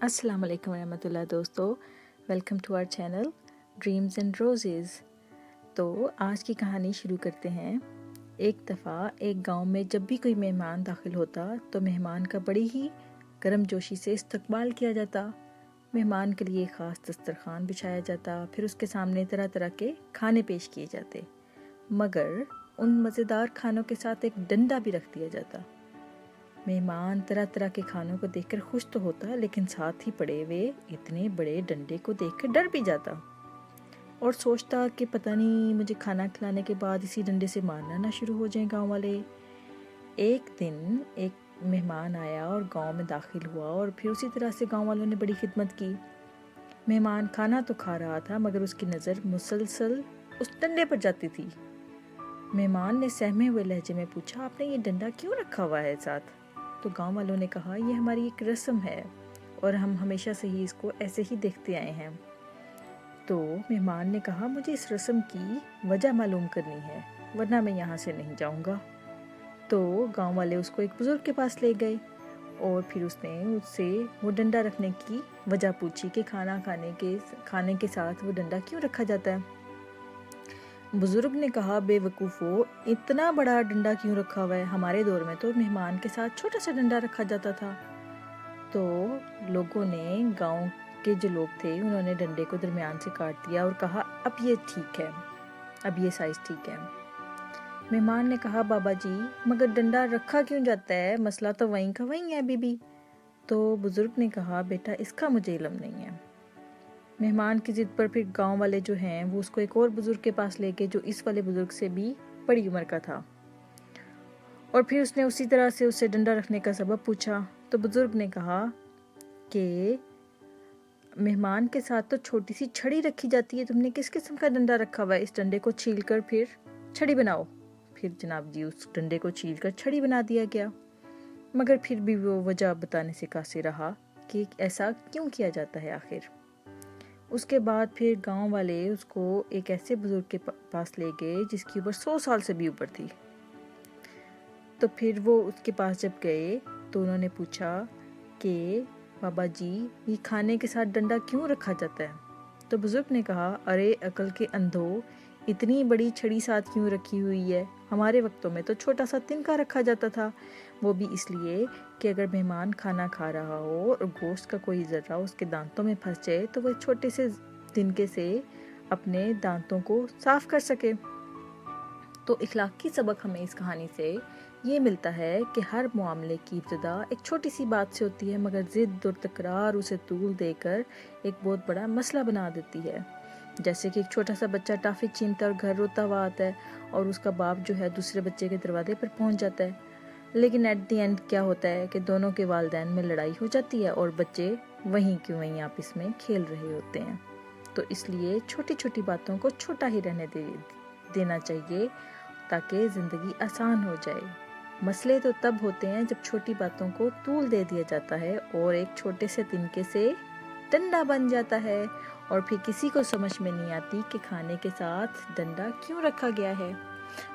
अस्सलाम वालेकुम रहमतुल्लाह दोस्तों, welcome to our channel dreams and roses. तो आज की कहानी शुरू करते हैं। एक दफ़ा एक गांव में जब भी कोई मेहमान दाखिल होता तो मेहमान का बड़ी ही गर्मजोशी से इस्तकबाल किया जाता। मेहमान के लिए ख़ास दस्तरखान बिछाया जाता, फिर उसके सामने तरह तरह के खाने पेश किए जाते, मगर उन मज़ेदार खानों के साथ एक डंडा भी रख दिया जाता। मेहमान तरह तरह के खानों को देखकर खुश तो होता, लेकिन साथ ही पड़े हुए इतने बड़े डंडे को देखकर डर भी जाता और सोचता कि पता नहीं मुझे खाना खिलाने के बाद इसी डंडे से मारना ना शुरू हो जाए गांव वाले। एक दिन एक मेहमान आया और गांव में दाखिल हुआ और फिर उसी तरह से गांव वालों ने बड़ी खिदमत की। मेहमान खाना तो खा रहा था, मगर उसकी नज़र मुसलसल उस डंडे पर जाती थी। मेहमान ने सहमे हुए लहजे में पूछा, आपने ये डंडा क्यों रखा हुआ है साथ? तो गांव वालों ने कहा, ये हमारी एक रस्म है और हम हमेशा से ही इसको ऐसे ही देखते आए हैं। तो मेहमान ने कहा, मुझे इस रस्म की वजह मालूम करनी है, वरना मैं यहाँ से नहीं जाऊँगा। तो गांव वाले उसको एक बुजुर्ग के पास ले गए और फिर उसने उससे वो डंडा रखने की वजह पूछी कि खाने के साथ वो डंडा क्यों रखा जाता है। बुजुर्ग ने कहा, बेवकूफ़ो, इतना बड़ा डंडा क्यों रखा हुआ है? हमारे दौर में तो मेहमान के साथ छोटा सा डंडा रखा जाता था। तो लोगों ने, गांव के जो लोग थे, उन्होंने डंडे को दरमियान से काट दिया और कहा, अब ये ठीक है, अब ये साइज़ ठीक है। मेहमान ने कहा, बाबा जी, मगर डंडा रखा क्यों जाता है? मसला तो वहीं का वहीं है बीबी। तो बुजुर्ग ने कहा, बेटा, इसका मुझे इल्म नहीं है। मेहमान की जिद पर फिर गांव वाले जो हैं वो उसको एक और बुजुर्ग के पास ले गए, जो इस वाले बुजुर्ग से भी बड़ी उम्र का था, और फिर उसने उसी तरह से उससे डंडा रखने का सबब पूछा। तो बुजुर्ग ने कहा कि मेहमान के साथ तो छोटी सी छड़ी रखी जाती है, तुमने किस किस्म का डंडा रखा हुआ है? इस डंडे को छील कर फिर छड़ी बनाओ। फिर जनाब जी उस डंडे को छील कर छड़ी बना दिया गया, मगर फिर भी वो वजह बताने से कासिर रहा कि ऐसा क्यों किया जाता है आखिर। उसके बाद फिर गांव वाले उसको एक ऐसे बुजुर्ग के पास ले गए जिसकी उम्र 100 साल से भी ऊपर थी। तो फिर वो उसके पास जब गए तो उन्होंने पूछा कि बाबा जी, ये खाने के साथ डंडा क्यों रखा जाता है? तो बुजुर्ग ने कहा, अरे अकल के अंधो, इतनी बड़ी छड़ी साथ क्यों रखी हुई है? हमारे वक्तों में तो छोटा सा तिनका रखा जाता था, वो भी इसलिए कि अगर मेहमान खाना खा रहा हो और गोश्त का कोई ज़र्रा उसके दांतों में फंस जाए तो वह छोटे से तिनके से अपने दांतों को साफ कर सके। तो इखलाकी सबक हमें इस कहानी से ये मिलता है कि हर मामले की इब्तिदा एक छोटी सी बात से होती है, मगर ज़िद और तकरार उसे तूल देकर एक बहुत बड़ा मसला बना देती है। जैसे कि एक छोटा सा बच्चा टॉफ़ी छीनता और घर रोता हुआ आता है और उसका बाप जो है दूसरे बच्चे के दरवाजे पर पहुंच जाता है, लेकिन एट दी एंड क्या होता है कि दोनों के वालिदैन में लड़ाई हो जाती है और बच्चे वहीं की वहीं आपस में खेल रहे होते हैं। तो इसलिए छोटी छोटी बातों को छोटा ही रहने देना चाहिए ताकि ज़िंदगी आसान हो जाए। मसले तो तब होते हैं जब छोटी बातों को तूल दे दिया जाता है और एक छोटे से तिनके से डंडा बन जाता है, और फिर किसी को समझ में नहीं आती कि खाने के साथ डंडा क्यों रखा गया है।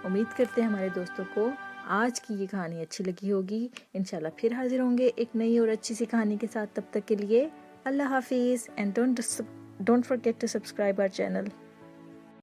उम्मीद करते हैं हमारे दोस्तों को आज की ये कहानी अच्छी लगी होगी। इंशाल्लाह फिर हाजिर होंगे एक नई और अच्छी सी कहानी के साथ। तब तक के लिए अल्लाह हाफिज़, and don't forget to subscribe our channel.